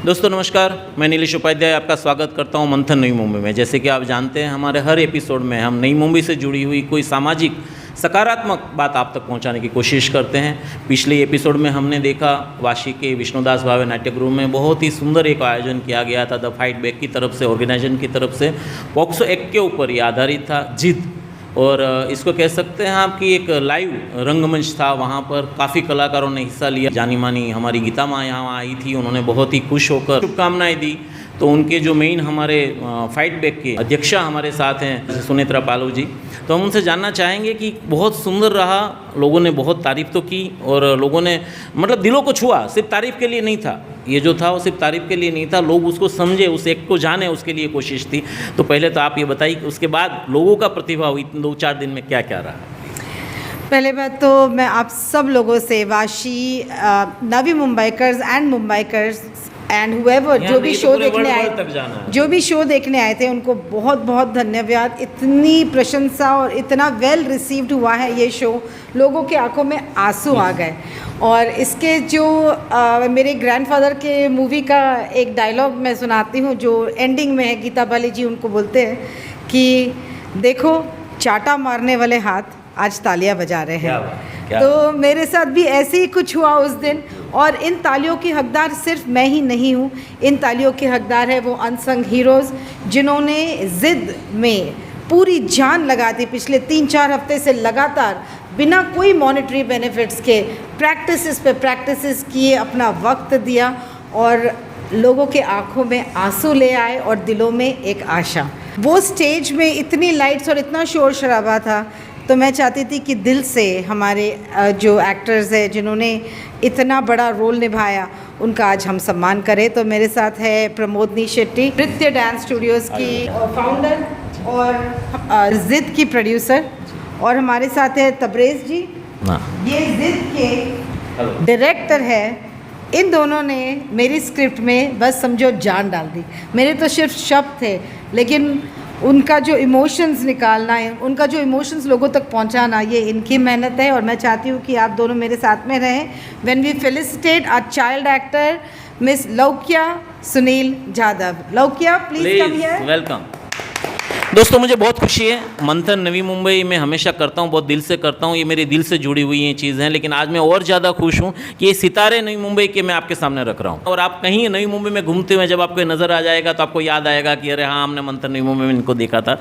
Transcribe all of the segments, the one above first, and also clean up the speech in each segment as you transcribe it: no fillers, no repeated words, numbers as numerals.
दोस्तों नमस्कार, मैं नीलेश उपाध्याय आपका स्वागत करता हूं मंथन नई मुंबई में। जैसे कि आप जानते हैं, हमारे हर एपिसोड में हम नई मुंबई से जुड़ी हुई कोई सामाजिक सकारात्मक बात आप तक पहुंचाने की कोशिश करते हैं। पिछले एपिसोड में हमने देखा वाशी के विष्णुदास भावे नाट्यगृह में बहुत ही सुंदर एक आयोजन किया गया था। द फाइट बैक की तरफ से, ऑर्गेनाइजेशन की तरफ से पॉक्सो एक्ट के ऊपर ये आधारित था, जिद। और इसको कह सकते हैं आप कि एक लाइव रंगमंच था। वहाँ पर काफ़ी कलाकारों ने हिस्सा लिया। जानी मानी हमारी गीता माँ यहाँ आई थी, उन्होंने बहुत ही खुश होकर शुभकामनाएं दी। तो उनके जो मेन हमारे फाइट बैक के अध्यक्षा हमारे साथ हैं सुनेत्रा पालू जी, तो हम उनसे जानना चाहेंगे कि बहुत सुंदर रहा। लोगों ने बहुत तारीफ़ तो की और लोगों ने मतलब दिलों को छुआ। सिर्फ तारीफ़ के लिए नहीं था, ये जो था वो सिर्फ तारीफ़ के लिए नहीं था, लोग उसको समझे, उस एक को जाने, उसके लिए कोशिश थी। तो पहले तो आप ये बताइए कि उसके बाद लोगों का प्रतिभाव इन 2-4 दिन में क्या क्या रहा? पहले बात तो मैं आप सब लोगों से Vashi, Navi Mumbaikars and Mumbaikars and whoever जो भी शो देखने आए थे उनको बहुत बहुत धन्यवाद। इतनी प्रशंसा और इतना वेल रिसीव्ड हुआ है ये शो, लोगों के आंखों में आंसू आ गए। और इसके जो मेरे ग्रैंडफादर के मूवी का एक डायलॉग मैं सुनाती हूँ जो एंडिंग में है। गीता बाली जी उनको बोलते हैं कि देखो चाटा मारने वाले हाथ आज तालियां बजा रहे हैं। तो मेरे साथ भी ऐसे ही कुछ हुआ उस दिन। और इन तालियों की हकदार सिर्फ मैं ही नहीं हूँ, इन तालियों के हकदार है वो अनसंग हीरोज़ जिन्होंने ज़िद में पूरी जान लगा दी। पिछले 3-4 हफ्ते से लगातार बिना कोई मॉनेटरी बेनिफिट्स के प्रैक्टिसेस किए, अपना वक्त दिया और लोगों के आंखों में आंसू ले आए और दिलों में एक आशा। वो स्टेज में इतनी लाइट्स और इतना शोर शराबा था, तो मैं चाहती थी कि दिल से हमारे जो एक्टर्स हैं जिन्होंने इतना बड़ा रोल निभाया उनका आज हम सम्मान करें। तो मेरे साथ है प्रमोदनी शेट्टी, नृत्य डांस स्टूडियोज़ की फाउंडर और ज़िद की प्रोड्यूसर, और हमारे साथ है तबरेज़ जी, ये ज़िद के डायरेक्टर है। इन दोनों ने मेरी स्क्रिप्ट में बस समझो जान डाल दी। मेरे तो सिर्फ शब्द थे, लेकिन उनका जो इमोशंस निकालना है, उनका जो इमोशंस लोगों तक पहुंचाना, ये इनकी मेहनत है। और मैं चाहती हूँ कि आप दोनों मेरे साथ में रहें when we felicitate our child actor miss Laukya Sunil Jadhav. Laukya please come here. Welcome. दोस्तों मुझे बहुत खुशी है, मंथन नवी मुंबई में हमेशा करता हूँ, बहुत दिल से करता हूँ, ये मेरे दिल से जुड़ी हुई ये चीज़ हैं। लेकिन आज मैं और ज़्यादा खुश हूँ कि ये सितारे नई मुंबई के मैं आपके सामने रख रहा हूँ। और आप कहीं नई मुंबई में घूमते हुए जब आपको नज़र आ जाएगा तो आपको याद आएगा कि अरे हाँ, हमने मंथन नई मुंबई में इनको देखा था।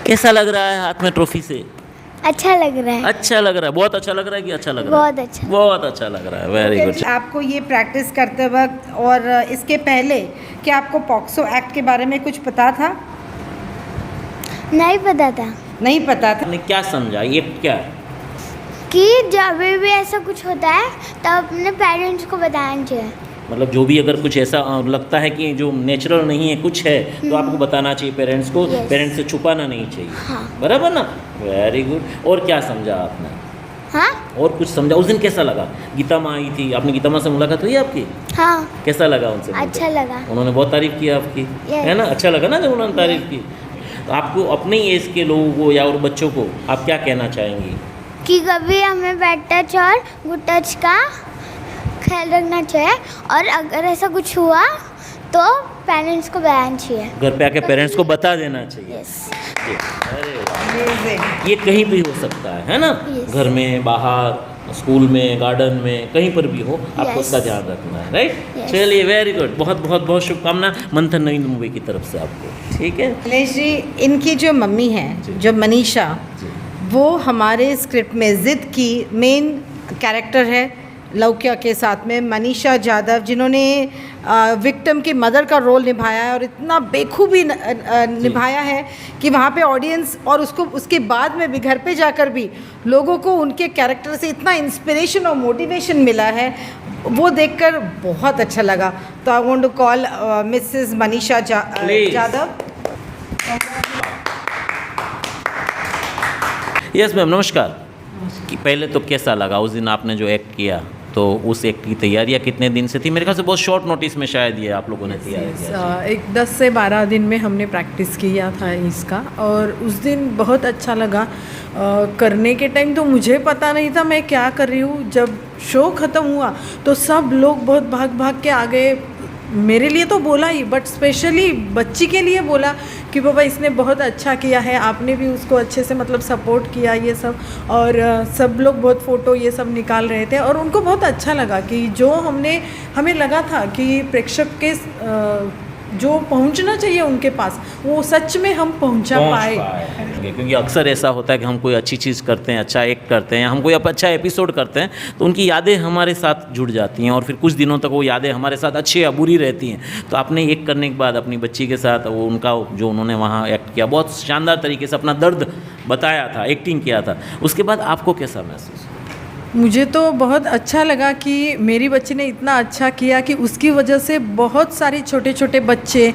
कैसा लग रहा है हाथ में ट्रॉफी से? अच्छा लग रहा है। अच्छा लग रहा है, बहुत अच्छा लग रहा है कि अच्छा लग रहा है? बहुत अच्छा लग रहा है। Very good. आपको ये प्रैक्टिस करते वक्त और इसके पहले क्या आपको पॉक्सो एक्ट के बारे में कुछ पता था? नहीं पता था। नहीं पता था। क्या समझा ये क्या है? कि जब भी ऐसा कुछ होता है तब अपने पेरेंट्स को बताना चाहिए। मतलब जो भी अगर कुछ ऐसा लगता है कि जो नेचुरल नहीं है, कुछ है, तो आपको बताना चाहिए पेरेंट्स को। पेरेंट्स से छुपाना नहीं चाहिए। हाँ। बराबर ना? Very good. और क्या समझा आपने? हाँ? और कुछ समझा? उस दिन कैसा लगा? गीता माँ आई थी, आपने गीता माँ से मुलाकात हुई आपकी? हाँ। कैसा लगा उनसे? अच्छा लगा। उन्होंने बहुत तारीफ़ की आपकी, है ना? अच्छा लगा ना जब उन्होंने तारीफ़ की? तो आपको अपने एज के लोगों को या और बच्चों को आप क्या कहना चाहेंगी? कि कभी हमें बैड टच और गुड टच का ख्याल रखना चाहिए, और अगर ऐसा कुछ हुआ तो पेरेंट्स को बताना चाहिए। घर पे आके पेरेंट्स को बता देना चाहिए। अरे ये कहीं भी हो सकता है ना? घर में, बाहर, स्कूल में, गार्डन में, कहीं पर भी हो, आपको उसका ध्यान रखना है। राइट? चलिए, वेरी गुड। बहुत बहुत बहुत शुभकामना मंथन नई मुंबई की तरफ से आपको। ठीक है नीलेश जी, इनकी जो मम्मी है जो मनीषा, वो हमारे स्क्रिप्ट में ज़िद की मेन कैरेक्टर है लौक्या के साथ में। मनीषा जाधव जिन्होंने विक्टिम की मदर का रोल निभाया है और इतना बेखूबी निभाया है कि वहाँ पे ऑडियंस और उसको उसके बाद में भी घर पे जाकर भी लोगों को उनके कैरेक्टर से इतना इंस्पिरेशन और मोटिवेशन मिला है, वो देखकर बहुत अच्छा लगा। तो I want to call Mrs Manisha Jadhav. Yes ma'am, नमस्कार। कि पहले तो कैसा लगा उस दिन आपने जो एक्ट किया? तो उस एक्ट की तैयारियाँ कितने दिन से थी? मेरे ख्याल से बहुत शॉर्ट नोटिस में शायद ये आप लोगों ने तैयारी किया। एक 10 से 12 दिन में हमने प्रैक्टिस किया था इसका, और उस दिन बहुत अच्छा लगा। करने के टाइम तो मुझे पता नहीं था मैं क्या कर रही हूँ। जब शो ख़त्म हुआ तो सब लोग बहुत भाग भाग के आ गए। मेरे लिए तो बोला ही, बट स्पेशली बच्ची के लिए बोला कि बाबा इसने बहुत अच्छा किया है, आपने भी उसको अच्छे से मतलब सपोर्ट किया ये सब। और सब लोग बहुत फ़ोटो ये सब निकाल रहे थे और उनको बहुत अच्छा लगा कि जो हमें लगा था कि प्रेक्षक के जो पहुंचना चाहिए उनके पास, वो सच में हम पहुंच पाए। क्योंकि अक्सर ऐसा होता है कि हम कोई अच्छी चीज़ करते हैं, अच्छा एक्ट करते हैं, हम कोई अच्छा एपिसोड करते हैं तो उनकी यादें हमारे साथ जुड़ जाती हैं और फिर कुछ दिनों तक वो यादें हमारे साथ अच्छी या बुरी रहती हैं। तो आपने एक करने के बाद अपनी बच्ची के साथ वो उनका जो उन्होंने वहाँ एक्ट किया, बहुत शानदार तरीके से अपना दर्द बताया था, एक्टिंग किया था, उसके बाद आपको कैसा महसूस? मुझे तो बहुत अच्छा लगा कि मेरी बच्ची ने इतना अच्छा किया कि उसकी वजह से बहुत सारे छोटे छोटे बच्चे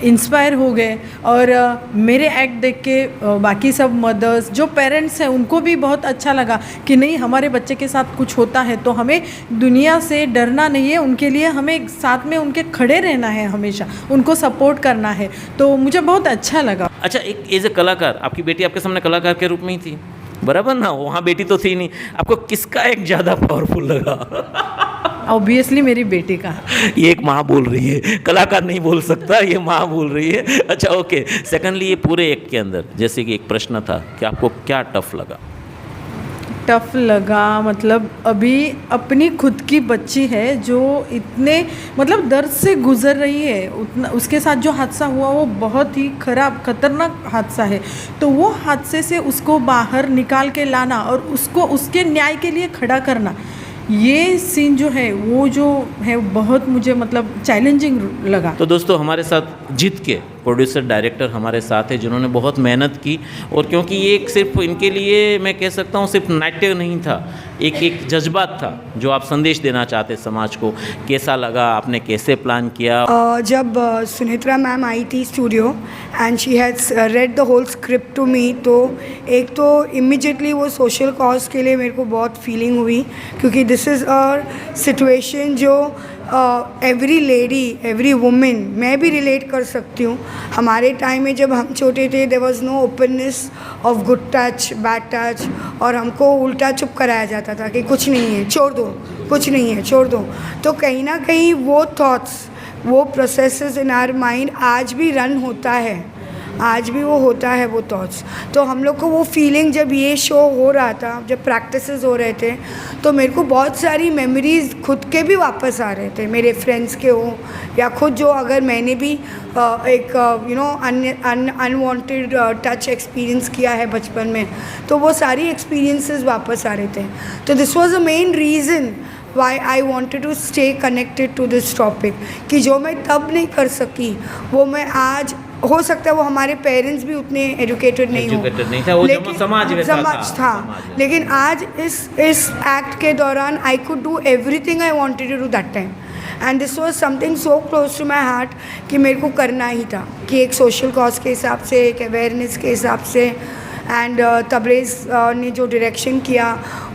इंस्पायर हो गए। और मेरे एक्ट देख के बाकी सब मदर्स जो पेरेंट्स हैं उनको भी बहुत अच्छा लगा कि नहीं, हमारे बच्चे के साथ कुछ होता है तो हमें दुनिया से डरना नहीं है, उनके लिए हमें साथ में उनके खड़े रहना है, हमेशा उनको सपोर्ट करना है। तो मुझे बहुत अच्छा लगा। अच्छा, एक एज ए कलाकार, आपकी बेटी आपके सामने कलाकार के रूप में ही थी, बराबर ना? वहाँ बेटी तो थी नहीं, आपको किसका एक ज़्यादा पावरफुल लगा? ऑब्वियसली मेरी बेटी का। ये एक माँ बोल रही है, कलाकार नहीं बोल सकता, ये माँ बोल रही है। अच्छा, ओके। सेकंडली, ये पूरे एक्ट के अंदर जैसे कि एक प्रश्न था कि आपको क्या टफ लगा? टफ लगा मतलब अभी अपनी खुद की बच्ची है जो इतने मतलब दर्द से गुजर रही है, उतना उसके साथ जो हादसा हुआ वो बहुत ही खतरनाक हादसा है। तो वो हादसे से उसको बाहर निकाल के लाना और उसको उसके न्याय के लिए खड़ा करना, ये सीन जो है वो जो है बहुत मुझे मतलब चैलेंजिंग लगा। तो दोस्तों, हमारे साथ जीत के प्रोड्यूसर डायरेक्टर हमारे साथ है जिन्होंने बहुत मेहनत की, और क्योंकि ये एक सिर्फ इनके लिए मैं कह सकता हूँ सिर्फ नाट्य नहीं था, एक जज्बात था जो आप संदेश देना चाहते समाज को। कैसा लगा, आपने कैसे प्लान किया? जब सुनेत्रा मैम आई थी studio and she has read the whole script to me, तो एक तो इमिजिएटली वो सोशल कॉज के लिए मेरे को बहुत फीलिंग हुई, क्योंकि दिस इज़ अ सिचुएशन जो एवरी लेडी, एवरी वुमेन, मैं भी रिलेट कर सकती हूँ। हमारे टाइम में जब हम छोटे थे there was no openness of good touch, bad touch, और हमको उल्टा चुप कराया जाता था कि कुछ नहीं है, छोड़ दो, कुछ नहीं है, छोड़ दो। तो कहीं ना कहीं वो थॉट्स, वो प्रोसेसेस इन आवर माइंड आज भी रन होता है, आज भी वो होता है वो थॉट्स। तो हम लोग को वो फीलिंग जब ये शो हो रहा था, जब प्रैक्टिसेस हो रहे थे, तो मेरे को बहुत सारी मेमोरीज़ खुद के भी वापस आ रहे थे, मेरे फ्रेंड्स के हो या खुद जो अगर मैंने भी एक अनवांटेड टच एक्सपीरियंस किया है बचपन में, तो वो सारी एक्सपीरियंसेस वापस आ रहे थे। तो this was the main reason why I wanted to stay connected to this topic, कि जो मैं तब नहीं कर सकी वो मैं आज, हो सकता है वो हमारे पेरेंट्स भी उतने एजुकेटेड नहीं था, वो लेकिन समाज था। लेकिन आज इस एक्ट के दौरान I could do everything I wanted to do that time, and this was something so close to my heart कि मेरे को करना ही था, कि एक सोशल कॉज के हिसाब से, एक अवेयरनेस के हिसाब से। एंड तबरेज़ ने जो डायरेक्शन किया,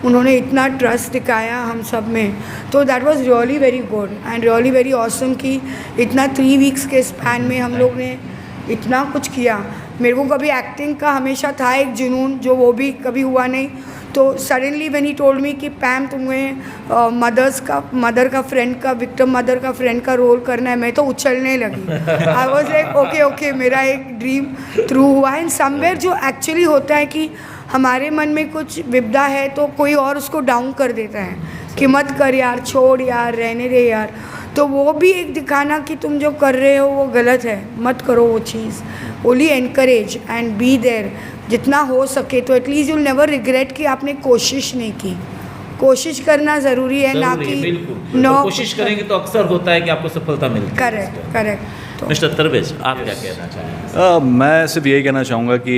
उन्होंने इतना ट्रस्ट दिखाया हम सब में, तो that was really very good and really very awesome कि इतना 3 वीक्स के स्पैन में हम लोग ने इतना कुछ किया। मेरे को कभी एक्टिंग का हमेशा था एक जुनून, जो वो भी कभी हुआ नहीं। तो suddenly when he told me कि पैम तुम्हें मदर का फ्रेंड का, विक्टिम मदर का फ्रेंड का रोल करना है, मैं तो उछलने लगी। आई वाज लाइक ओके, मेरा एक ड्रीम थ्रू हुआ है। एंड समवेयर जो एक्चुअली होता है कि हमारे मन में कुछ विपदा है तो कोई और उसको डाउन कर देता है कि मत कर यार, छोड़ यार, रहने दे यार। तो वो भी एक दिखाना कि तुम जो कर रहे हो वो गलत है, मत करो वो चीज़। Only encourage and be there जितना हो सके, तो एटलीस्ट यूल नेवर रिग्रेट कि आपने कोशिश नहीं की। कोशिश करना ज़रूरी है, ना कि नो कोशिश करेंगे तो अक्सर होता है कि आपको सफलता मिलती है। करेक्ट। मिस्टर तरवेज, आप क्या कहना चाहेंगे? मैं सिर्फ यही कहना चाहूँगा कि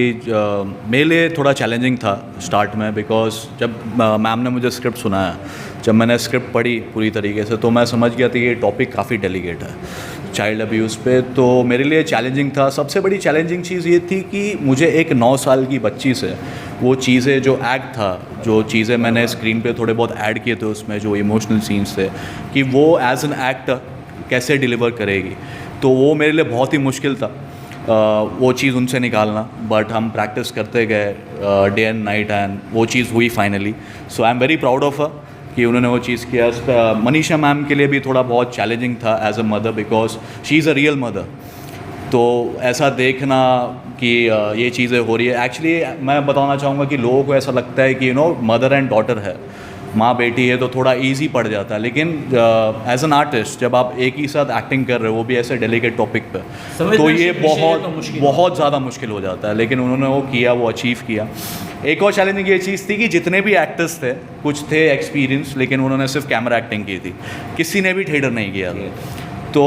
मेरे लिए थोड़ा चैलेंजिंग था स्टार्ट में, बिकॉज जब मैम ने मुझे स्क्रिप्ट सुनाया, जब मैंने स्क्रिप्ट पढ़ी पूरी तरीके से, तो मैं समझ गया था कि ये टॉपिक काफ़ी डेलिकेट है। चाइल्ड अब्यूज़ पे, तो मेरे लिए चैलेंजिंग था। सबसे बड़ी चैलेंजिंग चीज़ ये थी कि मुझे एक 9 साल की बच्ची से वो चीज़ें, जो एक्ट था, जो चीज़ें मैंने स्क्रीन पे थोड़े बहुत ऐड किए थे उसमें, जो इमोशनल सीन्स थे, कि वो एज एन एक्टर कैसे डिलीवर करेगी, तो वो मेरे लिए बहुत ही मुश्किल था वो चीज़ उनसे निकालना। बट हम प्रैक्टिस करते गए डे एंड नाइट, एंड वो चीज़ हुई finally. So I am very proud of her कि उन्होंने वो चीज़ किया। मनीषा मैम के लिए भी थोड़ा बहुत चैलेंजिंग था as a mother, because she is a real mother. तो ऐसा देखना कि ये चीज़ें हो रही है, एक्चुअली मैं बताना चाहूँगा कि लोगों को ऐसा लगता है कि मदर एंड डॉटर है, माँ बेटी है, तो थोड़ा इजी पड़ जाता है। लेकिन एज एन आर्टिस्ट जब आप एक ही साथ एक्टिंग कर रहे हो, वो भी ऐसे डेलिकेट टॉपिक पे, तो ये बहुत ज़्यादा मुश्किल हो जाता है। लेकिन उन्होंने वो किया, वो अचीव किया। एक और चैलेंजिंग ये चीज़ थी कि जितने भी एक्टर्स थे, कुछ थे एक्सपीरियंस, लेकिन उन्होंने सिर्फ कैमरा एक्टिंग की थी, किसी ने भी थिएटर नहीं किया था। तो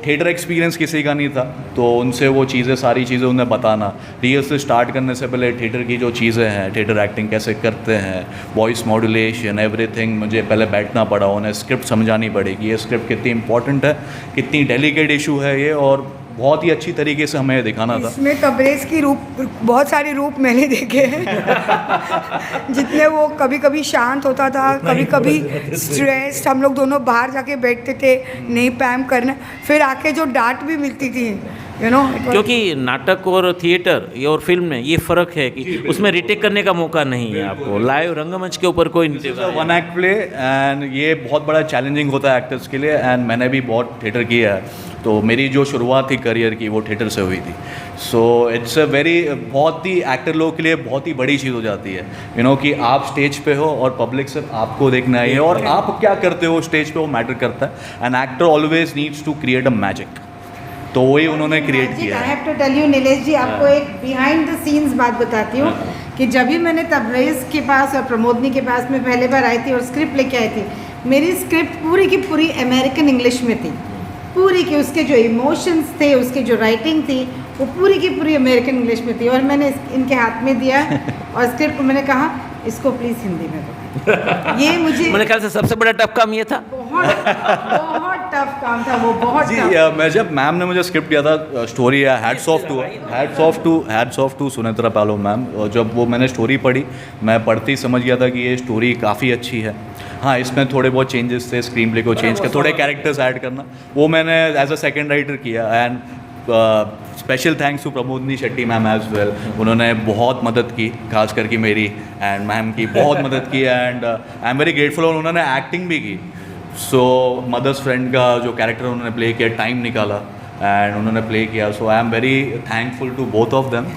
थिएटर एक्सपीरियंस किसी का नहीं था, तो उनसे वो चीज़ें, सारी चीज़ें उन्हें बताना, रिहर्सल स्टार्ट करने से पहले थिएटर की जो चीज़ें हैं, थिएटर एक्टिंग कैसे करते हैं, वॉइस मॉड्यूलेशन, एवरीथिंग, मुझे पहले बैठना पड़ा, उन्हें स्क्रिप्ट समझानी पड़ी कि ये स्क्रिप्ट कितनी इंपॉर्टेंट है, कितनी डेलिकेट इशू है ये, और बहुत ही अच्छी तरीके से हमें दिखाना था। इसमें कबरेज की बहुत सारे रूप मैंने देखे हैं जितने वो कभी कभी शांत होता था, कभी कभी स्ट्रेस्ड, हम लोग दोनों बाहर जाके बैठते थे, नहीं पैम करना, फिर आके जो डांट भी मिलती थी, क्योंकि नाटक और थिएटर और फिल्म में ये फ़र्क है कि उसमें रिटेक करने का मौका नहीं है आपको, लाइव रंगमंच के ऊपर कोई वन एक्ट प्ले, एंड ये बहुत बड़ा चैलेंजिंग होता है एक्टर्स के लिए। एंड मैंने भी बहुत थिएटर किया है, तो मेरी जो शुरुआत थी करियर की, वो थिएटर से हुई थी। सो इट्स अ वेरी, बहुत ही एक्टर लोगों के लिए बहुत ही बड़ी चीज़ हो जाती है कि आप स्टेज पे हो और पब्लिक सिर्फ आपको देखना है, और आप क्या करते हो स्टेज पे वो मैटर करता है। An actor always needs to create a magic, तो वही उन्होंने क्रिएट किया। I have to tell you Nilesh ji, आपको एक बिहाइंड द सीन्स बात बताती हूँ कि जब भी मैंने तबरेज़ के पास और प्रमोदनी के पास में पहले बार आई थी और स्क्रिप्ट लेके आई थी, मेरी स्क्रिप्ट पूरी की पूरी अमेरिकन इंग्लिश में थी, पूरी की, उसके जो इमोशंस थे, उसकी जो राइटिंग थी, वो पूरी की पूरी अमेरिकन इंग्लिश में थी। और मैंने इनके हाथ में दिया और स्क्रिप्ट को मैंने कहा, इसको प्लीज़ हिंदी में दो। ये मुझे, मेरे ख्याल से सबसे बड़ा टफ काम ये था। बहुत टफ काम था वो, बहुत जी। मैं जब मैम ने मुझे स्क्रिप्ट दिया था, स्टोरी है, हैट्स ऑफ टू सुनेत्रा पालो मैम। जब वो मैंने स्टोरी पढ़ी, मैं पढ़ते ही समझ गया था कि ये स्टोरी काफ़ी अच्छी है। हाँ, इसमें थोड़े बहुत चेंजेस थे, स्क्रीन प्ले को चेंज कर, थोड़े कैरेक्टर्स ऐड करना, वो मैंने एज अ सेकेंड राइटर किया। And special thanks to Pramodini Shetty ma'am as well, उन्होंने बहुत मदद की, खास करके मेरी एंड मैम की बहुत मदद की। And I am very grateful, और उन्होंने एक्टिंग भी की। सो मदर्स फ्रेंड का जो कैरेक्टर उन्होंने प्ले किया, टाइम निकाला एंड उन्होंने प्ले किया। So I am very thankful to both of them.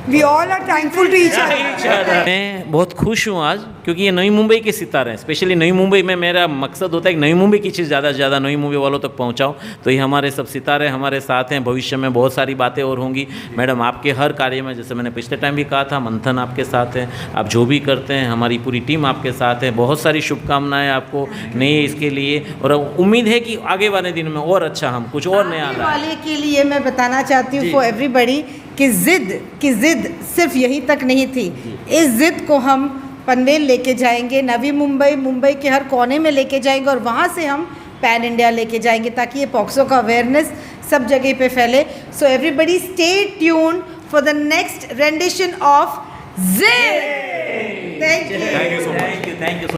We all are thankful to each other. मैं बहुत खुश हूँ आज, क्योंकि ये नई मुंबई के सितारे हैं। स्पेशली नई मुंबई में मेरा मकसद होता है कि नई मुंबई की चीज़ ज़्यादा से ज़्यादा नई मुंबई वालों तक पहुँचाऊँ। तो ये हमारे सब सितारे हमारे साथ हैं, भविष्य में बहुत सारी बातें और होंगी। मैडम, आपके हर कार्य में, जैसे मैंने पिछले टाइम भी कहा था, मंथन आपके साथ है, आप जो भी करते हैं, हमारी पूरी टीम आपके साथ है। बहुत सारी शुभकामनाएँ आपको नए इसके लिए, और उम्मीद है कि आगे वाले दिन में और अच्छा हम कुछ और नया वाले के लिए मैं बताना चाहती हूँ फॉर एवरीबडी कि जिद सिर्फ यही तक नहीं थी। इस जिद को हम पनवेल लेके जाएंगे, नवी मुंबई, मुंबई के हर कोने में लेके जाएंगे, और वहाँ से हम पैन इंडिया लेके जाएंगे, ताकि ये पॉक्सो का अवेयरनेस सब जगह पे फैले। So everybody stay tune for the next rendition of Zid. Thank you. Thank you.